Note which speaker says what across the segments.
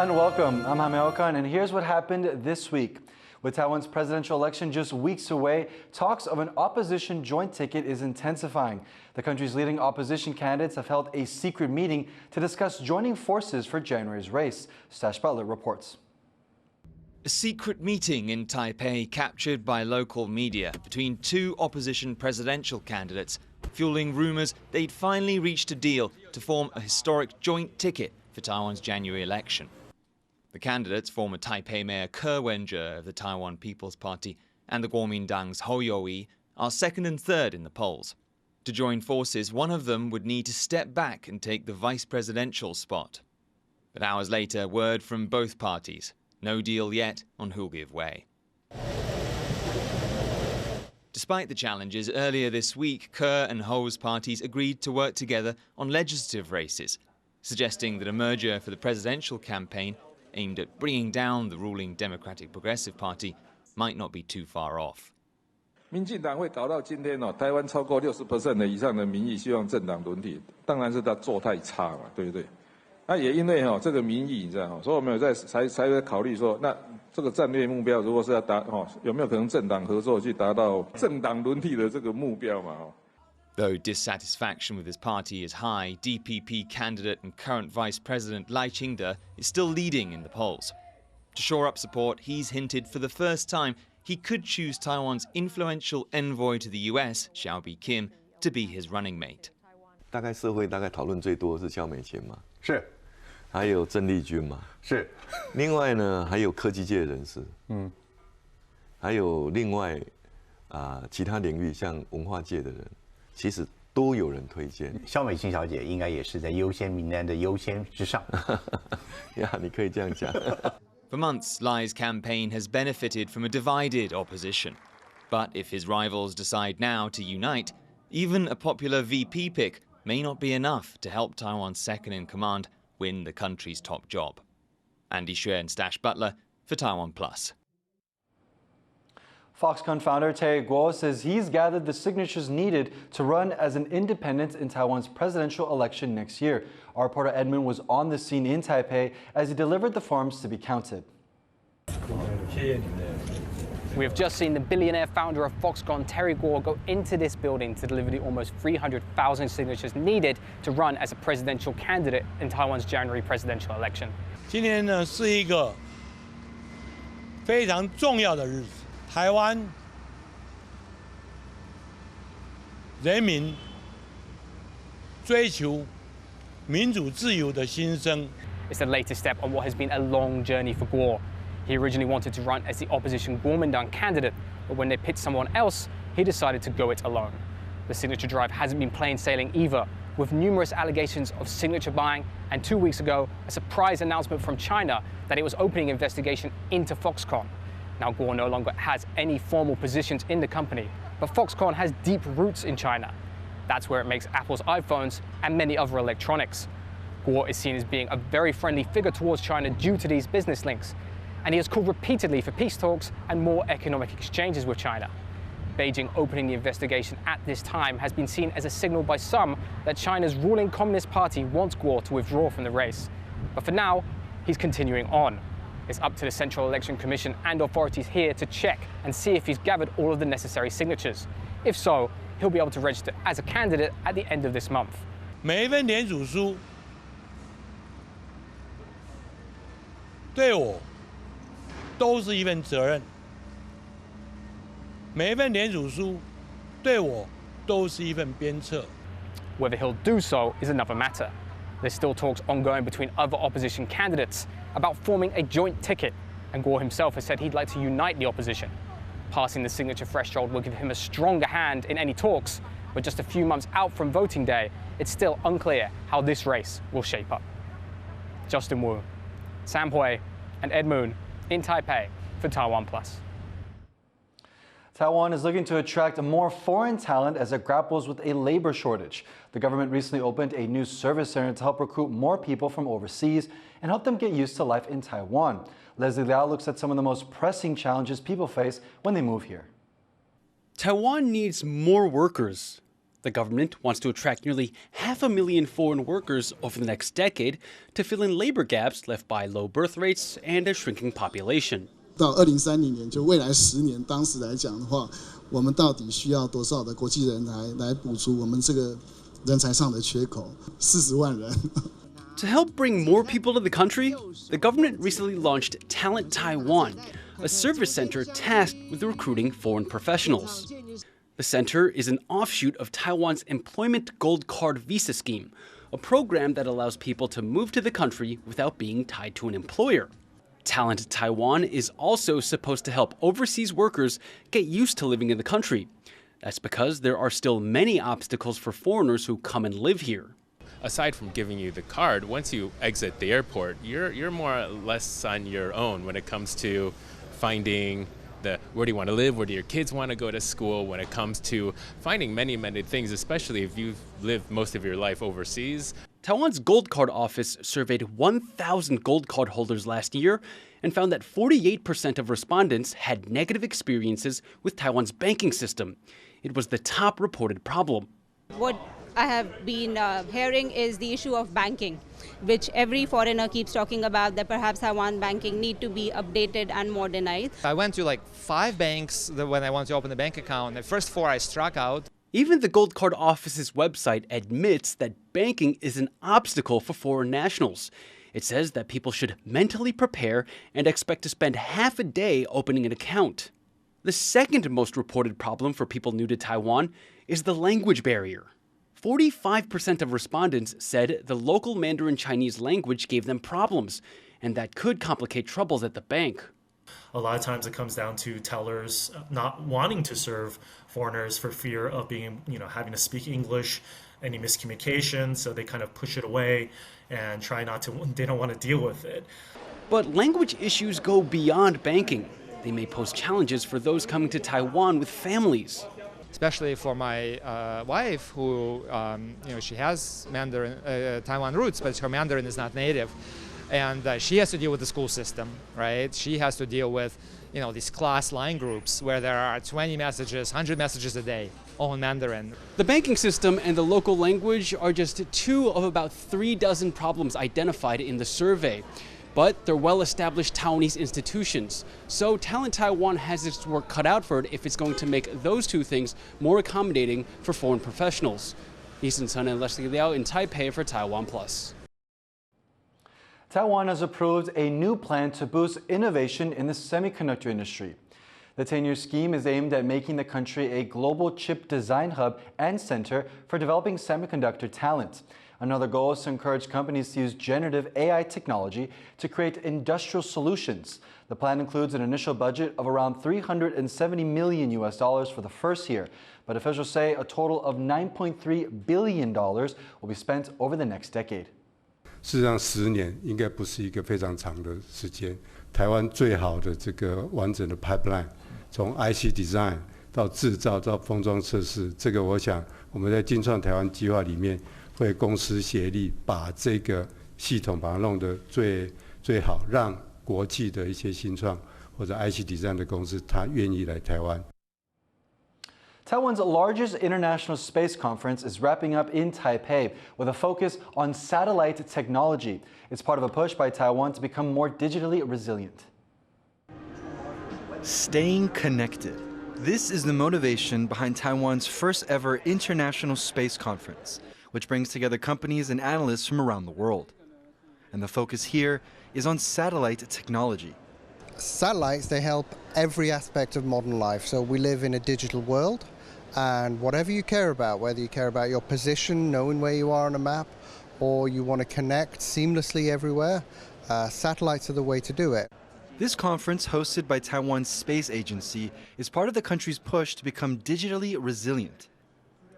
Speaker 1: Aloha and welcome. I'm Jaime Ocon, and here's what happened this week. With Taiwan's presidential election just weeks away, talks of an opposition joint ticket is intensifying. The country's leading opposition candidates have held a secret meeting to discuss joining forces for January's race. Stash Butler reports.
Speaker 2: A secret meeting in Taipei captured by local media between two opposition presidential candidates, fueling rumors they'd finally reached a deal to form a historic joint ticket for Taiwan's January election. The candidates, former Taipei Mayor Ke Wen-je of the Taiwan People's Party and the Kuomintang's Hou You-yi, are second and third in the polls. To join forces, one of them would need to step back and take the vice presidential spot. But hours later, word from both parties. No deal yet on who'll give way. Despite the challenges, earlier this week, Ke and Hou's parties agreed to work together on legislative races, suggesting that a merger for the presidential campaign, aimed at bringing down the ruling Democratic Progressive Party, might not be too far off.
Speaker 3: 民进党会搞到今天台湾超过60%以上的民意希望政党轮替，当然是他做太差嘛，对不对？那也因为这个民意，你知道所以我们有才在考虑说，那这个战略目标如果是要达有没有可能政党合作去达到政党轮替的这个目标嘛？
Speaker 2: Though dissatisfaction with his party is high, DPP candidate and current Vice President Lai Ching-te is still leading in the polls. To shore up support, he's hinted for the first time he could choose Taiwan's influential envoy to the US, Xiaobi Kim, to be his running mate.
Speaker 4: 大概社会讨论最多是萧美琴嘛，
Speaker 5: 是，
Speaker 4: 还有郑丽君嘛，
Speaker 5: 是。
Speaker 4: 另外呢，还有科技界人士，还有另外其他领域像文化界的人。 其实都有人推荐，
Speaker 5: 萧美琴小姐应该也是在优先名单的优先之上。
Speaker 4: 呀，你可以这样讲。
Speaker 2: For months, Lai's campaign has benefited from a divided opposition. But if his rivals decide now to unite, even a popular VP pick may not be enough to help Taiwan's second-in-command win the country's top job. Andy Xue and Stash Butler for TaiwanPlus.
Speaker 1: Foxconn founder Terry Guo says he's gathered the signatures needed to run as an independent in Taiwan's presidential election next year. Our reporter Edmund was on the scene in Taipei as he delivered the forms to be counted.
Speaker 6: We have just seen the billionaire founder of Foxconn, Terry Guo, go into this building to deliver the almost 300,000 signatures needed to run as a presidential candidate in Taiwan's January presidential election.
Speaker 7: 今天呢是一个非常重要的日子。 台湾人民追求民主自由的心声。
Speaker 6: It's the latest step on what has been a long journey for Guo. He originally wanted to run as the opposition Kuomintang candidate, but when they picked someone else, he decided to go it alone. The signature drive hasn't been plain sailing either, with numerous allegations of signature buying, and 2 weeks ago, a surprise announcement from China that it was opening an investigation into Foxconn. Now, Guo no longer has any formal positions in the company, but Foxconn has deep roots in China. That's where it makes Apple's iPhones and many other electronics. Guo is seen as being a very friendly figure towards China due to these business links, and he has called repeatedly for peace talks and more economic exchanges with China. Beijing opening the investigation at this time has been seen as a signal by some that China's ruling Communist Party wants Guo to withdraw from the race. But for now, he's continuing on. It's up to the Central Election Commission and authorities here to check and see if he's gathered all of the necessary signatures. If so, he'll be able to register as a candidate at the end of this month.
Speaker 7: 每一份联署书对我都是一份责任，每一份联署书对我都是一份鞭策。
Speaker 6: Whether he'll do so is another matter. There's still talks ongoing between other opposition candidates about forming a joint ticket, and Guo himself has said he'd like to unite the opposition. Passing the signature threshold will give him a stronger hand in any talks, but just a few months out from voting day, it's still unclear how this race will shape up. Justin Wu, Sam Hui, and Ed Moon in Taipei for TaiwanPlus.
Speaker 1: Taiwan is looking to attract more foreign talent as it grapples with a labor shortage. The government recently opened a new service center to help recruit more people from overseas and help them get used to life in Taiwan. Leslie Liao looks at some of the most pressing challenges people face when they move here.
Speaker 8: Taiwan needs more workers, The government wants to attract nearly 500,000 foreign workers over the next decade to fill in labor gaps left by low birth rates and a shrinking population.
Speaker 9: 到2030年，就未来10年，当时来讲的话，我们到底需要多少的国际人才来补足我们这个人才上的缺口？40万人。
Speaker 8: To help bring more people to the country, the government recently launched Talent Taiwan, a service center tasked with recruiting foreign professionals. The center is an offshoot of Taiwan's Employment Gold Card Visa Scheme, a program that allows people to move to the country without being tied to an employer. Talent Taiwan is also supposed to help overseas workers get used to living in the country. That's because there are still many obstacles for foreigners who come and live here.
Speaker 10: Aside from giving you the card, once you exit the airport, you're more or less on your own when it comes to finding where do you want to live, where do your kids want to go to school, when it comes to finding many things, especially if you've lived most of your life overseas.
Speaker 8: Taiwan's Gold Card office surveyed 1,000 Gold Card holders last year and found that 48% of respondents had negative experiences with Taiwan's banking system. It was the top reported problem.
Speaker 11: What I have been hearing is the issue of banking, which every foreigner keeps talking about, that perhaps Taiwan banking need to be updated and modernized.
Speaker 12: I went to like 5 banks when I wanted to open a bank account. The first 4 I struck out.
Speaker 8: Even the Gold Card office's website admits that banking is an obstacle for foreign nationals. It says that people should mentally prepare and expect to spend half a day opening an account. The second most reported problem for people new to Taiwan is the language barrier. 45% of respondents said the local Mandarin Chinese language gave them problems, and that could complicate troubles at the bank.
Speaker 13: A lot of times it comes down to tellers not wanting to serve foreigners for fear of being, having to speak English, any miscommunication, so they kind of push it away and they don't want to deal with it.
Speaker 8: But language issues go beyond banking. They may pose challenges for those coming to Taiwan with families.
Speaker 12: Especially for my wife, who, she has Mandarin, Taiwan roots, but her Mandarin is not native. And she has to deal with the school system, right? She has to deal with, these class line groups where there are 20 messages, 100 messages a day, all in Mandarin.
Speaker 8: The banking system and the local language are just 2 of about 3 dozen problems identified in the survey. But they're well-established Taiwanese institutions. So Talent Taiwan has its work cut out for it if it's going to make those 2 things more accommodating for foreign professionals. Easton Sun and Leslie Liao in Taipei for TaiwanPlus.
Speaker 1: Taiwan has approved a new plan to boost innovation in the semiconductor industry. The 10-year scheme is aimed at making the country a global chip design hub and center for developing semiconductor talent. Another goal is to encourage companies to use generative AI technology to create industrial solutions. The plan includes an initial budget of around $370 million for the first year, but officials say a total of $9.3 billion will be spent over the next decade.
Speaker 14: 事实上，10年应该不是一个非常长的时间。台湾最好的这个完整的 pipeline， 从 IC design 到制造到封装测试，这个我想我们在精创台湾计划里面会公私协力，把这个系统把它弄得最好，让国际的一些新创或者 IC design 的公司，它愿意来台湾。
Speaker 1: Taiwan's largest international space conference is wrapping up in Taipei with a focus on satellite technology. It's part of a push by Taiwan to become more digitally resilient.
Speaker 15: Staying connected. This is the motivation behind Taiwan's first ever international space conference, which brings together companies and analysts from around the world. And the focus here is on satellite technology.
Speaker 16: Satellites, they help every aspect of modern life. So we live in a digital world, and whatever you care about, whether you care about your position, knowing where you are on a map, or you want to connect seamlessly everywhere, satellites are the way to do it.
Speaker 15: This conference, hosted by Taiwan's space agency, is part of the country's push to become digitally resilient.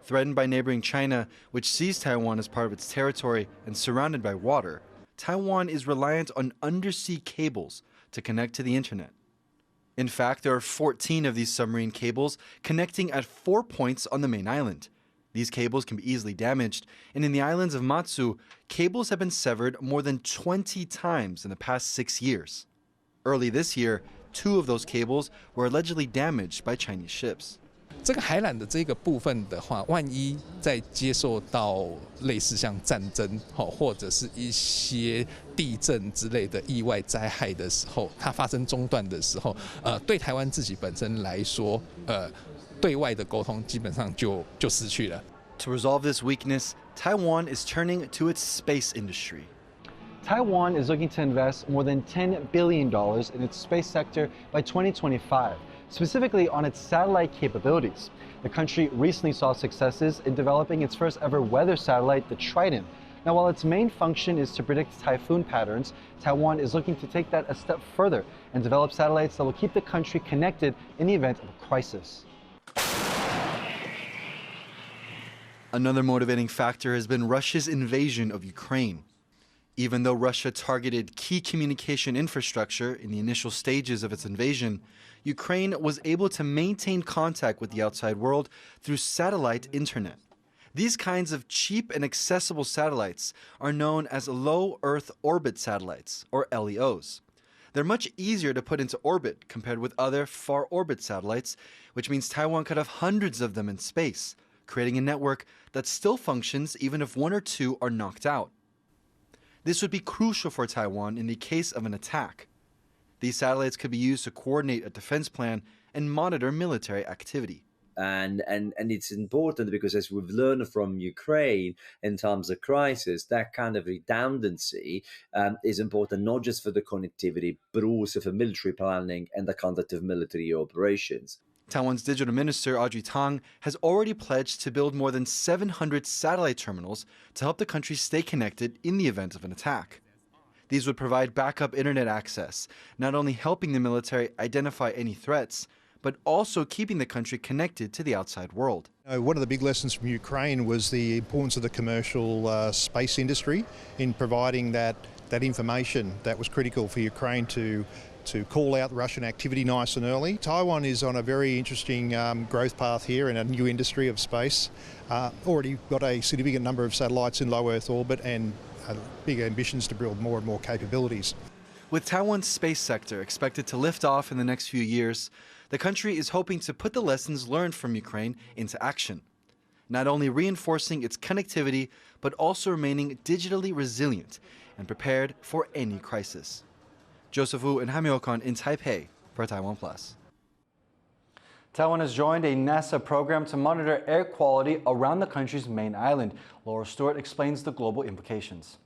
Speaker 15: Threatened by neighboring China, which sees Taiwan as part of its territory and surrounded by water, Taiwan is reliant on undersea cables to connect to the internet. In fact, there are 14 of these submarine cables connecting at 4 points on the main island. These cables can be easily damaged, and in the islands of Matsu, cables have been severed more than 20 times in the past 6 years. Early this year, 2 of those cables were allegedly damaged by Chinese ships.
Speaker 17: 这个海缆的这个部分的话，万一在接受到类似像战争或者是一些地震之类的意外灾害的时候，它发生中断的时候，对台湾自己本身来说，对外的沟通基本上就失去了。
Speaker 15: To resolve this weakness, Taiwan is turning to its space industry.
Speaker 1: Taiwan is looking to invest more than $10 billion in its space sector by 2025. Specifically on its satellite capabilities. The country recently saw successes in developing its first ever weather satellite, the Trident. Now, while its main function is to predict typhoon patterns, Taiwan is looking to take that a step further and develop satellites that will keep the country connected in the event of a crisis.
Speaker 15: Another motivating factor has been Russia's invasion of Ukraine. Even though Russia targeted key communication infrastructure in the initial stages of its invasion, Ukraine was able to maintain contact with the outside world through satellite internet. These kinds of cheap and accessible satellites are known as low Earth orbit satellites, or LEOs. They're much easier to put into orbit compared with other far orbit satellites, which means Taiwan could have hundreds of them in space, creating a network that still functions even if one or two are knocked out. This would be crucial for Taiwan in the case of an attack. These satellites could be used to coordinate a defense plan and monitor military activity.
Speaker 18: And it's important because, as we've learned from Ukraine in times of crisis, that kind of redundancy is important not just for the connectivity, but also for military planning and the conduct of military operations.
Speaker 15: Taiwan's digital minister, Audrey Tang, has already pledged to build more than 700 satellite terminals to help the country stay connected in the event of an attack. These would provide backup internet access, not only helping the military identify any threats, but also keeping the country connected to the outside world.
Speaker 19: One of the big lessons from Ukraine was the importance of the commercial space industry in providing that information that was critical for Ukraine to call out Russian activity nice and early. Taiwan is on a very interesting growth path here in a new industry of space. Already got a significant number of satellites in low Earth orbit and big ambitions to build more and more capabilities.
Speaker 15: With Taiwan's space sector expected to lift off in the next few years, the country is hoping to put the lessons learned from Ukraine into action, not only reinforcing its connectivity, but also remaining digitally resilient and prepared for any crisis. Joseph Wu and Jaime Ocon in Taipei for TaiwanPlus.
Speaker 1: Taiwan has joined a NASA program to monitor air quality around the country's main island. Laura Stewart explains the global implications.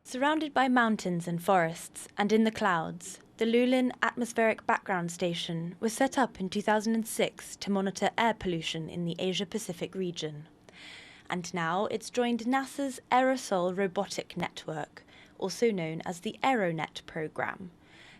Speaker 20: Surrounded by mountains and forests, and in the clouds, the Lulin Atmospheric Background Station was set up in 2006 to monitor air pollution in the Asia-Pacific region. And now it's joined NASA's Aerosol Robotic Network, also known as the AeroNet program,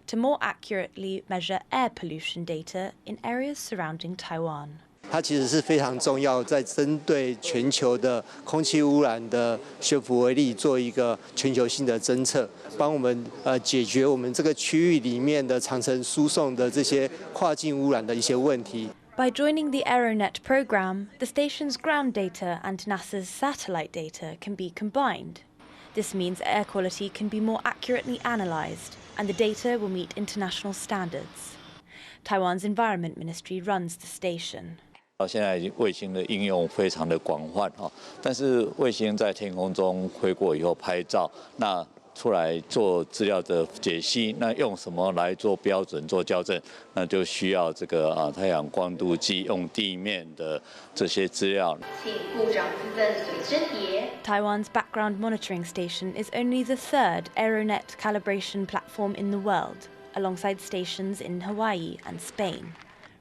Speaker 20: to more accurately measure air pollution data in areas surrounding Taiwan.
Speaker 21: 它其实是非常重要，在针对全球的空气污染的悬浮微粒做一个全球性的侦测，帮我们解决我们这个区域里面的长程输送的这些跨境污染的一些问题。
Speaker 20: By joining the AeroNet program, the station's ground data and NASA's satellite data can be combined. This means air quality can be more accurately analysed, and the data will meet international standards. Taiwan's Environment Ministry runs the station.
Speaker 22: 到现在卫星的应用非常的广泛但是卫星在天空中飞过以后拍照，那出来做资料的解析，那用什么来做标准做校正？那就需要这个太阳光度计用地面的这些资料。请部长自赠随身碟。
Speaker 20: Taiwan's background monitoring station is only the third AeroNet calibration platform in the world, alongside stations in Hawaii and Spain.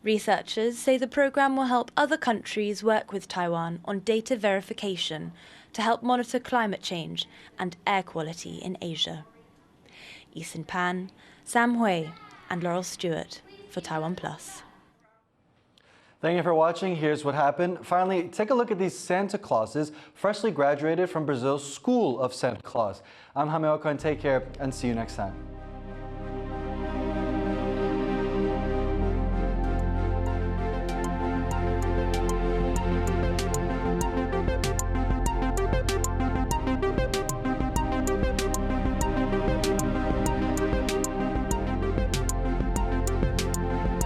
Speaker 20: Researchers say the program will help other countries work with Taiwan on data verification to help monitor climate change and air quality in Asia. Yisin Pan, Sam Hui, and Laurel Stewart for TaiwanPlus.
Speaker 1: Thank you for watching. Here's what happened. Finally, take a look at these Santa Clauses, freshly graduated from Brazil's School of Santa Claus. I'm Jaime Ocon. Take care and see you next time.